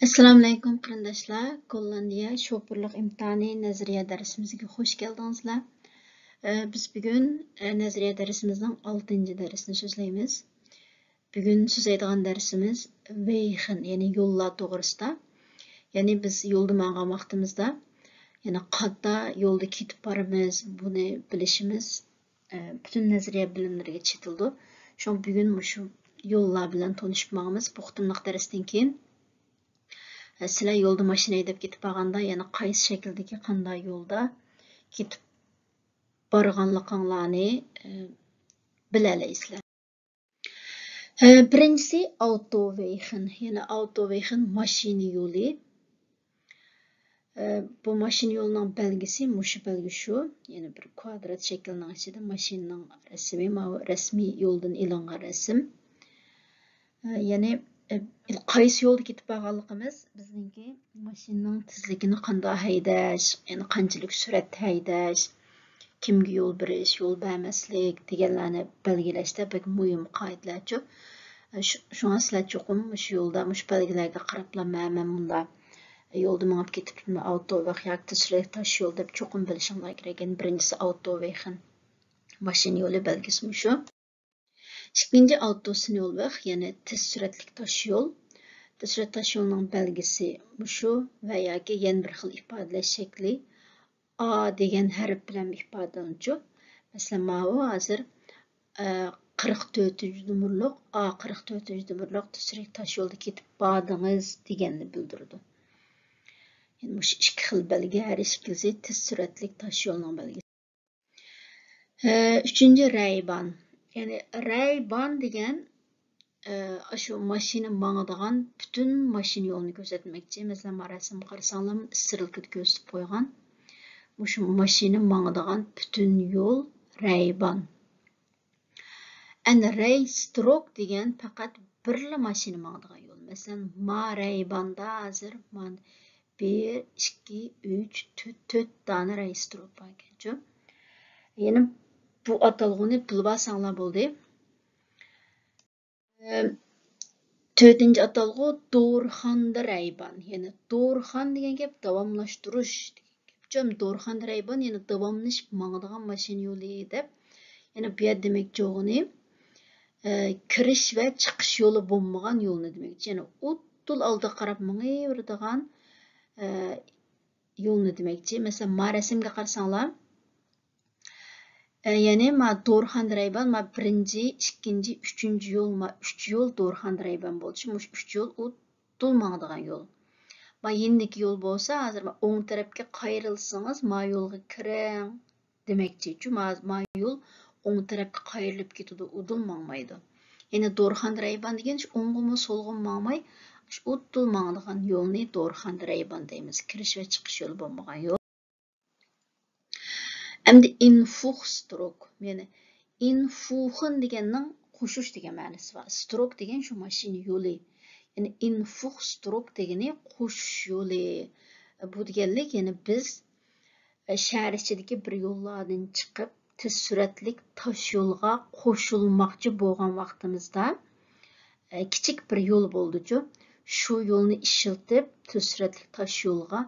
Assalamu alaykum qarindoshlar. Gollandiya şoförlük imtihani nazariya darsimizga xush keldingizlar. Biz bugun nazariya darsimizning 6-cı darsini so'zlaymiz. Bugun so'zlaydigan darsimiz Wegen, ya'ni yo'llar to'g'risida. Ya'ni biz yo'lda mang'an vaqtimizda, ya'ni qanday yo'lda ketib boramiz, buni bilishimiz butun nazariya bilimlariga chetildi. Shu bugun shu yo'llar bilan tanishib mang'amiz. Bu qitimliq darsdan keyin sizlar yo'lda mashina haydab ketib borganda, ya'ni qaysi shakldagi qanday yo'lda ketib borganliklarini bilalaysizlar. Birinchisi Autowegen, ya'ni Autowegen mashina yo'li. Bu mashina yo'lining belgisi mushu belgi shu, ya'ni bir kvadrat shaklning ichida mashinaning rasmiy yo'ldan ilingan rasm. Ya'ni qaysi yo'lda ketib borganligimiz bizningki mashinaning tezligini qanday haydash, ya'ni qanchalik suratda haydash, kimga yo'l berish, yo'l bermaslik deganlarni belgilashda bek muhim qoidalarchu. Shunga sizlar cho'qim shu yo'lda mush belgilarga qarabla men bunda yo'lda mengib ketibman, Autoweg yoki tezlik tosh yo'l deb cho'qim bilishinglar kerak. Birinchisi Autowegen mashina yo'li belgisi shu. İkinci Autosnelweg, ya'ni tez suratli tosh yo'l. Tez suratli tosh yo'lning belgisi shu va yoki yana bir xil ifodalash shakli A degan harf bilan ifodalanuvchi. Masalan, mana hozir 44 numarliq A 44 numarliq tez suratli tosh yo'lda ketib bordingiz deganni bildirdi. Yani shu ikki xil belgi, har ikkisi tez suratli tosh yo'lning belgisi. Üçüncü Rayban. Yani Rayban degan şu mashina mangadigan bütün mashina yo'lini ko'rsatmoqchi. Masalan, mana rasm qarasanglar isrilkada ko'rsatib qo'ygan. Shu mashina mangadigan bütün yo'l Rayban. Ana Raystrook degan faqat birla mashina mangadigan yo'l. Masalan, ma Raybanda hozir 1, 2, 3, 4 dana Raystrook bor ekan-ku. Ya'ni bu atalg'uni bilib olsanglar bo'ldi. To'rtinchi atalg'u Dorxanda Rayban. Ya'ni Dorxan degan gap davomlashtirish degan gap. Dorxanda Rayban ya'ni davomlashib mangadigan mashina yo'li deb. Ya'ni bu yer demak jo'g'ini kirish va chiqish yo'li bo'lmagan yo'lni demak. Ya'ni o'ttul oldiga qarab mangayveradigan yo'lni demakchi. Masalan, ma rasmga qarasanglar, yani ma Dorxanda Rayban ma birinchi, ikkinchi, uchinchi yo'l, ma 3 yo'l Dorxanda Rayban bo'ldi. Mush 3 yo'l o'ttul mangadigan yo'l. Ma yendiki yo'l bo'lsa, hozir o'ng tarafga qayrilsangiz, ma yo'lga kiring demakchi. Ma yo'l o'ng tarafga qayrilib ketadi, o'dul mangmaydi. Ya'ni Dorxanda Rayban degan shu o'ngmi, so'lg'im mangmay, shu o'ttul mangadigan yo'lni Dorxanda Rayban deymiz. Kirish va chiqish yo'li bo'lmagan yo'l. Endi Infuchstrook, ya'ni Infuchen deganning qo'shish degan ma'nosi bor. Strook degan shu mashina yo'li. Ya'ni Infuchstrook degani qo'shish yo'li. Bu deganlik, ya'ni biz shahar ichidagi bir yo'llardan chiqib, tez suratli tosh yo'lga qo'shilmoqchi bo'lgan vaqtimizda kichik bir yo'l bo'ldi-ku. Shu yo'lni ishiltib, tez suratli tosh yo'lga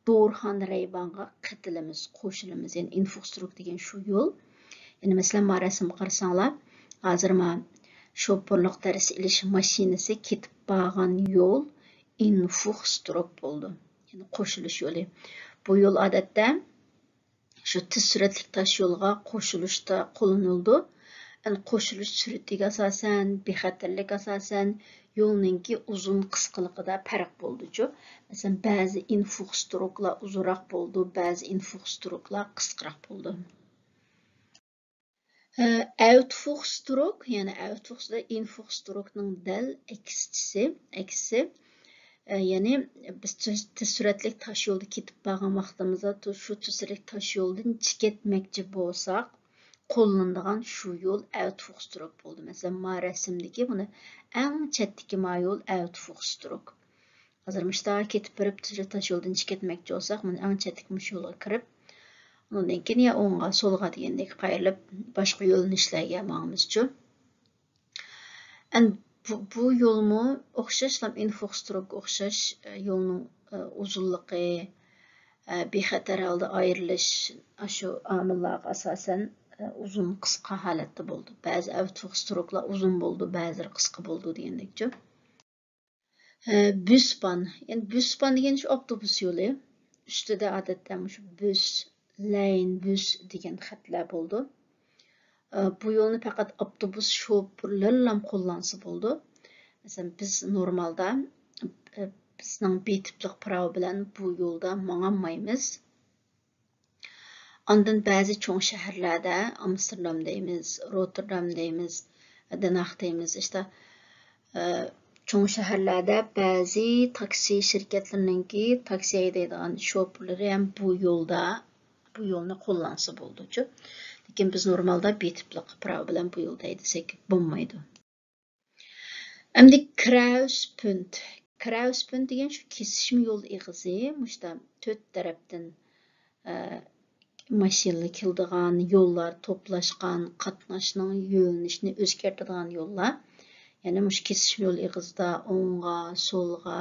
Dorxanda Rayban'a qatılımız, qo'shilamiz. Yani Infuchstrook degan shu yo'l. Yani masalan, ma rasm qarasanglar, hozir ma şoförlük darsi ilish mashinasi ketib borgan yo'l Infuchstrook bo'ldi. Yani qo'shilish yo'li. Bu yo'l odatda shu tez suratli tosh yo'lga qo'shilishda qo'llanildi. Yani qo'shilish suratiga asosan, bexatarlik asosan yo'lninki uzun qisqaligida farq bo'ldi-ku. Masalan, ba'zi Infuchstrooklar uzunroq bo'ldi, ba'zi Infuchstrooklar qisqaroq bo'ldi. Outfuchstrook, ya'ni Outfuchstrook Infuchstrookning dal aksi. Ya'ni biz tez suratli tosh yo'lda ketib borgan vaqtimizda shu tez suratli tosh yo'ldan chiqetmoqchi bo'lsak, qo'llanadigan shu yo'l Outfuchstrook bo'ldi. Masalan, ma rasmdagi buni eng chetdagi ma yo'l Outfuchstrook. Hozir mushta ketib borib tosh yo'ldan chiqetmoqchi bo'lsak, buni eng chetdagi mush yo'lga kirib, undan keyin ya o'ngga, so'lga degandek qayrilib boshqa yo'linishlarga mangimizchu. bu yo'lmu o'xshashlam infrastruktura o'xshash yo'lning uzunligi bexatar holda ayrilish shu omillarga asosan uzun qisqa holatda bo'ldi. Ba'zi infrastrukturlar uzun bo'ldi, ba'zilari qisqa bo'ldi degandekchi. Büsban, yani Büsban degan shu avtobus yo'li. Ustida odatda shu bus, lane, bus degan xatlar bo'ldi. Bu yo'lni faqat avtobus şoförlari qo'llansa bo'ldi. Masalan, biz normalda bizning B-tiplik pravo bilan bu yo'lda mangolmaymiz. Ondan ba'zi cho'ng shaharlarda, Amsterdam deymiz, Rotterdam deymiz, Den Haag deymiz, işte cho'ng shaharlarda ba'zi taksi shirkatlarininki taksi haydaydigan şoförlari ham bu yo'lni qo'llansa bo'ldi-chi. Lekin biz normalda B-tiplik pravo bilan bu yo'lda haydasak bo'lmaydi. Endi Kruispunkt degan shu kesishma yo'l eg'izi, mushta 4 tarafdan mashinalar keladigan, yo'llar to'plashgan, qatnashning yo'nalishini o'zgartiradigan yo'llar. Ya'ni mush kesishma yo'l eg'izida o'ngga, so'lga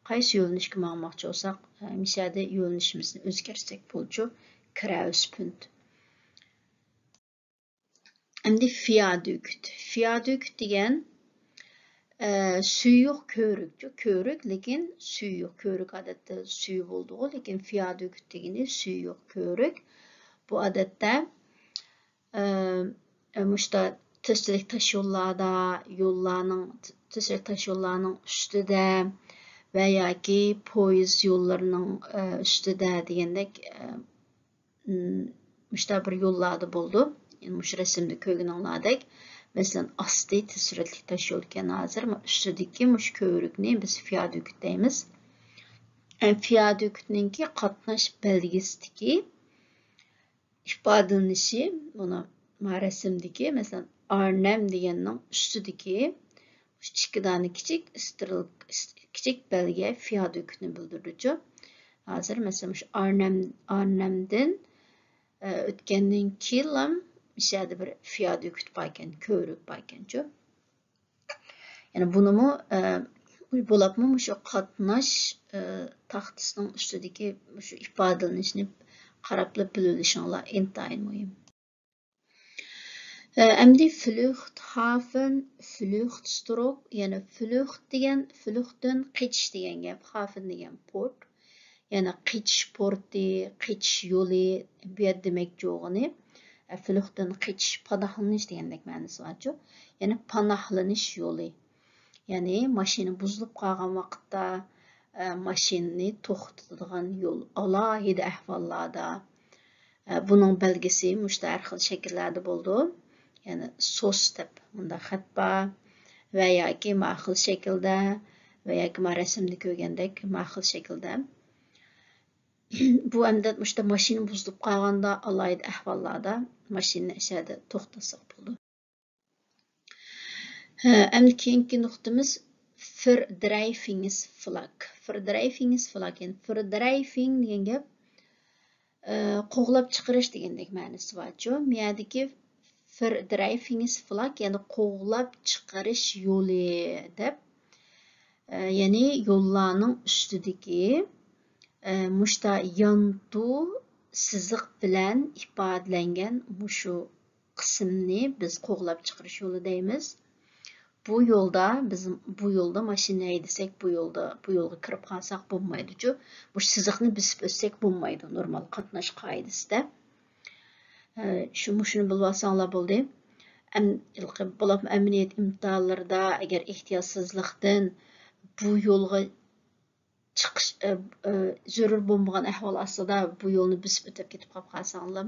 qaysi yo'nalishga bormoqchi bo'lsak, mishada yo'nalishimizni o'zgartirsak bo'ladi. Kruispunkt. Endi Viadukt degan suyuq ko'rik, lekin suyuq ko'rik odatda suyu bo'ldi, lekin viadukt degani suyuq ko'rik. Bu odatda mushta tezlik tash yo'llarning ustida va yoki poyezd yo'llarining ustida degandek mushta bir yo'llarda bo'ldi. Mush rasmda ko'rganinglardek, masalan, asti tez suratli tash yo'l ekan hozir, ustidagi mush ko'rikni biz viadukt deymiz. Viaduktninki qatnash belgisidagi ifodalanishi buni rasmdagi, masalan, Arnhem deganning ustidagi ikki dona kichik belgi viaduktni bildiruvchi. Hozir masalan shu Arnhemdan o'tgandan keyin mishada bir viadukt bor ekan, ko'rik bor ekan-chi. Ya'ni bunimi bo'lapmi shu qatnash taxtasining ustidagi shu ifodalanishni qarab bilishinglar intayin muhim. Endi Fluchthafen, Fluchtstrok, ya'ni Fluchtdan qochish degan gap, Hafen degan port. Ya'ni qochish porti, qochish yo'li bu yer demak jo'g'ini. Fluchtdan qochish, panohlanish degandek ma'nosi bor-chi. Ya'ni panohlanish yo'li. Ya'ni mashina buzilib qolgan vaqtda mashinani to'xtatadigan yo'l. Alohida ahvollarda buning belgisi mushta har xil shakllarda bo'ldi. Ya'ni sos deb bunda xat bor va yoki ma'qul shaklda va yoki rasmda ko'rgandek ma'qul shaklda. Bu endi mushta mashina buzilib qolganda alohida ahvollarda mashinani ishada to'xtatsak bo'ldi. Endi keyingi nuqtamiz Verdreifingsflag. Verdreifingsflag, yani verdreifing degan gap qo'g'lab chiqarish degandek ma'nosi bor-chi. Miyadagi Verdreifingsflag, yani qo'g'lab chiqarish yo'li deb, ya'ni yo'llarning ustidagi mushta yantu siziq bilan ifodalangan mushu qismni biz qo'g'lab chiqarish yo'li deymiz. Bu yo'lda mashina haydasak, bu yo'lga kirib qolsak bo'lmaydi-chu. Bu siziqni bisib o'tsak bo'lmaydi normal qatnash qoidasida. Shuni bilib olsanglar bo'ldi. Bo'lib emniyet imtihonlarida agar ehtiyotsizlikdan bu yo'lga chiqish zarur bo'lmagan ahvol ostida bu yo'lni bisib o'tib ketib qolsanglar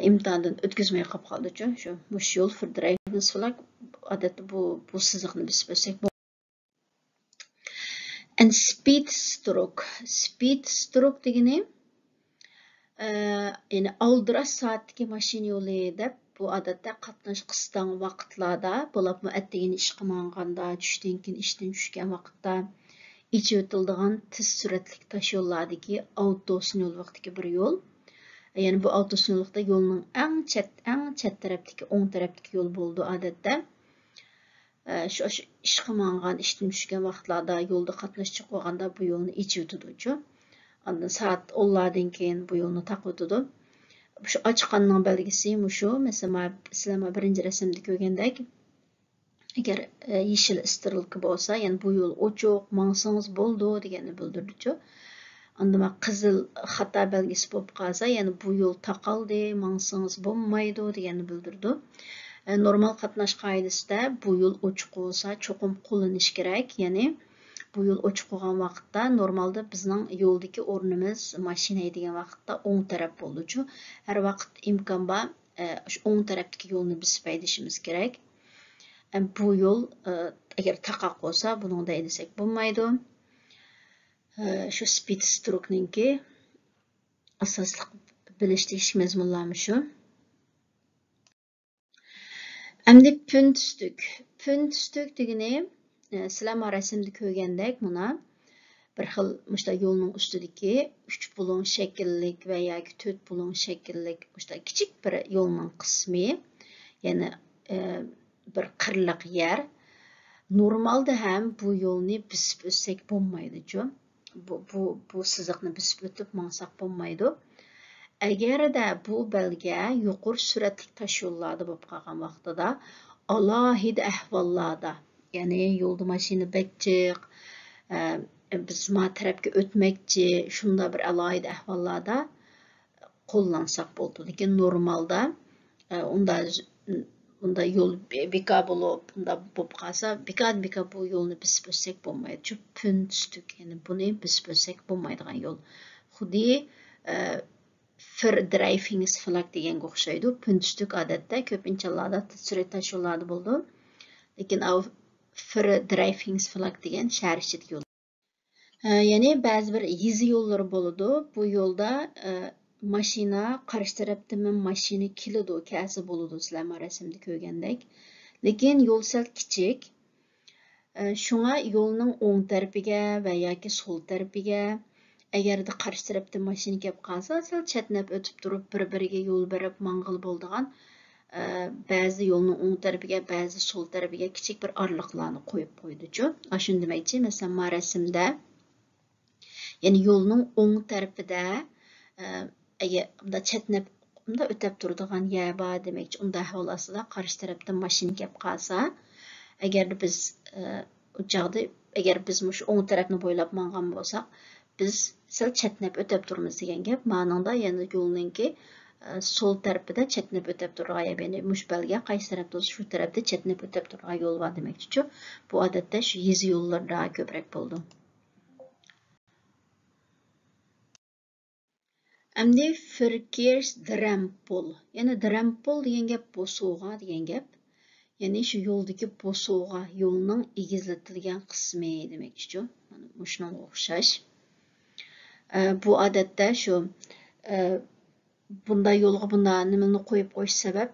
imtihondan o'tkazmay qolib qoldi-chu. Shu mush yo'l Verdreifingsflag odatda bu siziqni bisib o'tsak bo'lmaydi. And speed stroke degani ya'ni aldirash soatdagi mashina yo'li deb, bu odatda qatnash qisqan vaqtlarda, bo'libmi atdigini ishga manganda, tushdan keyin ishdan tushgan vaqtda ichib o'tiladigan tez suratli tosh yo'llardagi avtosinyo'l vaqtidagi bir yo'l. Ya'ni bu avtosinyo'lda yo'lning eng chet tarafdagi, o'ng tarafdagi yo'l bo'ldi odatda. Şu işqi manğan, işten düşkən vaxtlarda yolda qatnaşçı qoğanda bu yolunu içi ötüdü. Ondan saat 10'lardan keyin bu yolunu taq ötüdü. Şu açqanның belgisi şu. Mesela sizler birinci resimde görgəndək, eğer yeşil istirilki bolsa, yani bu yol oçuq, mangsınız boldu degeni bildirdi. Onda qızıl xata belgisi bolup qalsa, yani bu yol taqaldı, mangsınız bolmaydı degeni bildirdi. Normal qatnaş qaydasida bu yol oçuq olsa çoqum qo'llanish kerak. Yani bu yol oçuq bo'lgan vaqtda normalda bizning yo'ldagi o'rnimiz mashina degan vaqtda o'ng taraf bo'luvchi. Har vaqt imkon bor shu o'ng tarafdagi yo'lni biz haydashimiz kerak. Bu yo'l agar taqaq bo'lsa, buni desak bo'lmaydi. Shu speed strukninki asosli bilish deyish mazmunlari shu. Endi püntsdük. Püntsdük degeni sizlar resimde ko'rgandek buna bir xil muşta yo'lning ustidagi 3 bulon shakllik va yoki 4 bulon shakllik muşta kichik bir yo'lning qismi, ya'ni bir qirliq yer. Normalda ham bu yo'lni bisib o'tsak bo'lmaydi-ku. Bu siziqni bisib o'tib mansaq bo'lmaydi. Agarda bu belge yuqori suratli tosh yo'llarda bo'lib qolgan vaqtida alohida ahvollarda, ya'ni yo'lda mashina bekchiq, biz ma tarafga o'tmoqchi, shunda bir alohida ahvollarda qo'llansak bo'ldi. Lekin normalda unda yo'l beka bo'lib, unda bo'lib qolsa, beka bu yo'lni bisib o'tsak bo'lmaydi. Shu püntsdük, ya'ni buni bisib o'tsak bo'lmaydigan yo'l. Xuddi fördreifingensflagg deganga o'xshaydi. Püntsdük odatda ko'pinchalarda surat tosh yo'llarda bo'ldi. Lekin fördreifingensflagg degan shahar ichidagi yo'l. Yani ba'zi bir yezi yo'llari bo'ladi. Bu yo'lda mashina qarshi tarafdan mashina keladi, kasi bo'ladi, sizlar resimda ko'rgandek. Lekin yo'l sal kichik. Shunga yo'lning o'ng tarafiga va yoki so'l tarafiga agarda qarshi tarafdan mashina kelib qolsa, sal chatnab o'tib turib, bir-biriga yo'l berib mang'il bo'ladigan ba'zi yo'lning o'ng tarafiga, ba'zi so'l tarafiga kichik bir orliqlarni qo'yib qo'ydi-ku. Shuni demakchi, masalan, resimda yani yo'lning o'ng tarafida agar unda chatnab unda o'tib turadigan yer bor demakchi, unda ahvol ostida qarshi tarafdan mashina kelib qolsa, agarda biz agar biz shu o'ng tarafni bo'ylab mangan bo'lsak, biz sal chatnab o'tib turamiz degan gap. Ma'noda yani yo'lninki so'l tarafida chatnab o'tib turgan, ya'ni mush belga qaysi tarafda bo'lsa shu tarafda chatnab o'tib turgan yo'l bor demakchi. Bu odatda shu yezi yo'llarda ko'proq bo'ldi. Endi verkehrsdrempel. Yani drempel degan gap bo'sug'a degan gap. Yani shu yo'ldagi bo'sug'a, yo'lning egizlatilgan qismi demakchi. Mana shunga o'xshash. Bu odatda shu bunda yo'lga bunda nimani qo'yib qo'yish sabab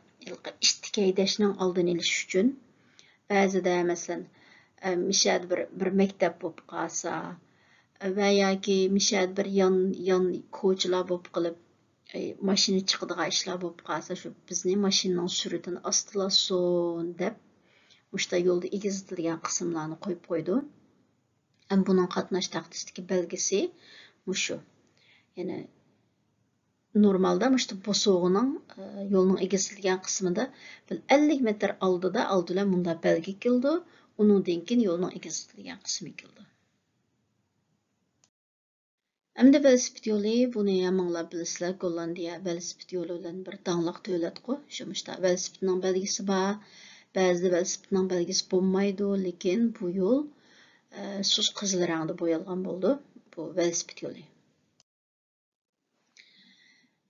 ishtika haydashning oldini olish uchun. Ba'zida masalan mishad bir maktab bo'lib qolsa va yoki mishad bir yon ko'chalar bo'lib qilib mashina chiqadigan ishlar bo'lib qolsa, shu bizning mashinaning suratini ostilasin deb mushta yo'lda egizitilgan qismlarni qo'yib qo'ydi. Buning qatnash taqdisidagi belgisi mushu. Yani normalda mushta bo'sug'ining yo'lning egizitilgan qismida 50 metr oldida bunda belgi keldi. Undan keyin yo'lning egizitilgan qismi keldi. Endi velosiped yo'li, buni hammalar bilasizlar, Gollandiya velosiped yo'li bilan bir dangliq davlat-ku. Shu mushta velosipedning belgisi bor, ba'zida velosipedning belgisi bo'lmaydi, lekin bu yo'l suz qizil rangda bo'yalgan bo'ldi. Bu velosiped yo'li.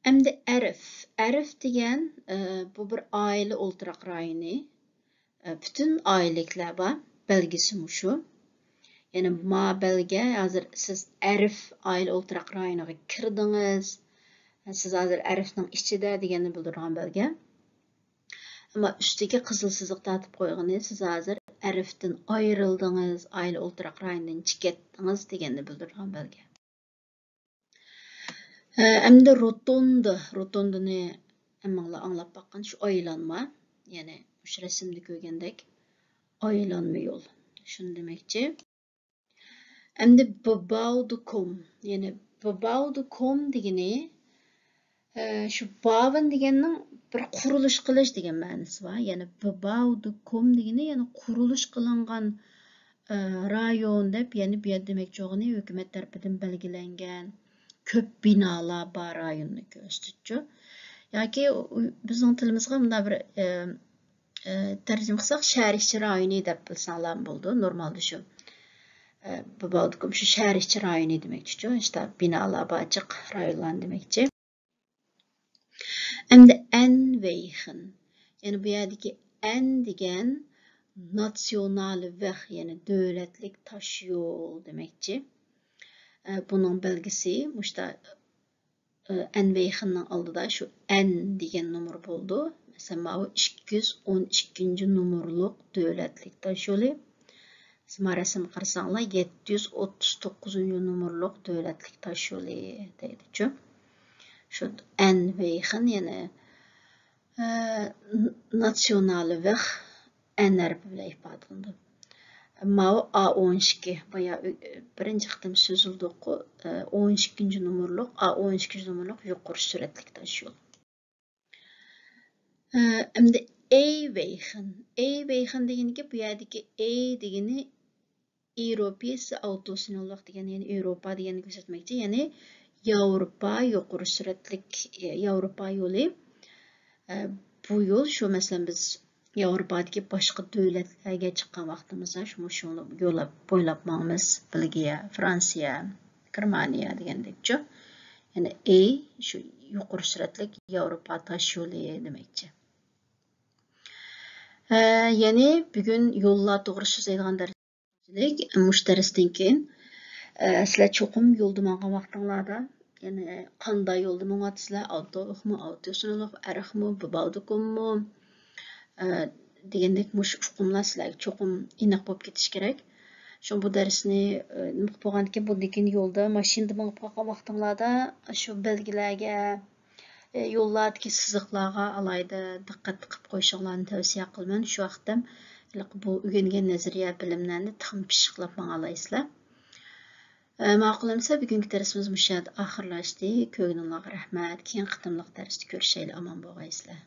Endi Arif degan bu bir oila o'ltiraq rayoni. Bütün aileliklar bor, belgisi mushu. Yani ma belge hazır siz Arif aile o'ltiraq rayoniga kirdingiz. Siz hazır Arifning ichida deganni bildirgan belge. Ama üstdagi qizil siziq tatib qo'ygani siz hazır Arifdan ayrildingiz, aile o'ltiraq rayonidan chiqdingiz deganni bildirgan belge. Endi rotondani hammalar anglab baqqan shu aylanma, yani shu rasmda ko'rgandek aylanma yol. Şunu demekçi. Endi babaudukum. Yani babaudukum degeni şu bavın degenin bir quruluş qilish degan ma'nosi var. Yani babaudukum degeni yani quruluş qilingan rayon deb, yani bu yer demekçi olduğunu hükümet tarafından belgilengen köp binalar bar rayonni ko'rsatuvchi. Yoki bizning tilimizga bunda bir tarjima qilsak shahar ichi rayoni deb bilsanglar bo'ldi. Normalda shu babaudukum shu shahar ichi rayoni demekçi. İşte binalar açık rayonlar demekçi. Endi N-Wegen. Yani bu yerdeki N degen nasyonal weg, yani devletlik taş yol demekçi. Bunun belgisi muşta N-Wegen'nin aldıda şu N degen numar buldu. Mesela bu 212. numurluk devletlik taş yolu. Mesela resim qarasanglar 739. numurluk devletlik taş yolu deydi. Şu N-Wegen yani nasyonal weg N harfi bilan ifodalanadi. Ama A12 bayağı birinci qitim sözüldük 12. numurluk A12 numurluk yuqori süratlik taş yol. Endi E-Wegen. E-Wegen degeniga bu yerdagi E degeni Europese autosinolog degani, yani Avropa degani ko'rsatmoqchi. Yani Avropa yuqori süratlik Avropa yolu. Bu yol şu mesela biz Avrupa'daki başka devletlerge çıkan vaqtimizda şunu yo'lab bo'ylab mangmiz. Belgiya, Fransiya, Germaniya degandekchi. Yani şu yuqori süratlik Avropa taş yolu demekçi. Yani bugün yollar to'g'ri so'zlaydigan darslik mush darsdan keyin sizlar cho'qim yo'lda mang'an vaqtinglarda, yani qanday yo'lda mang'atsizlar, avtobusmi, avtosinolog, ariqmi, babaudukummi degandek mush uqumlar sizlarga cho'qim aniq bo'lib ketish kerak. Shu bu darsni nima bo'lganki, bundan keyin yo'lda mashinada mang'ib qolgan vaqtinglarda shu belgilarga, yo'llardagi siziqlarga alayda diqqat qilib qo'yishinglarni tavsiya qilaman. Shu vaqtda bu o'rgangan nazariya bilimlarni tam pishiqlab mang'alaysizlar. Ma'qulimsa bugungi darsimiz mush yerda oxirlashdi. Ko'ngilingizga rahmat. Keyin qitimliq darsda ko'rishaylik. Omon bo'lg'aysizlar.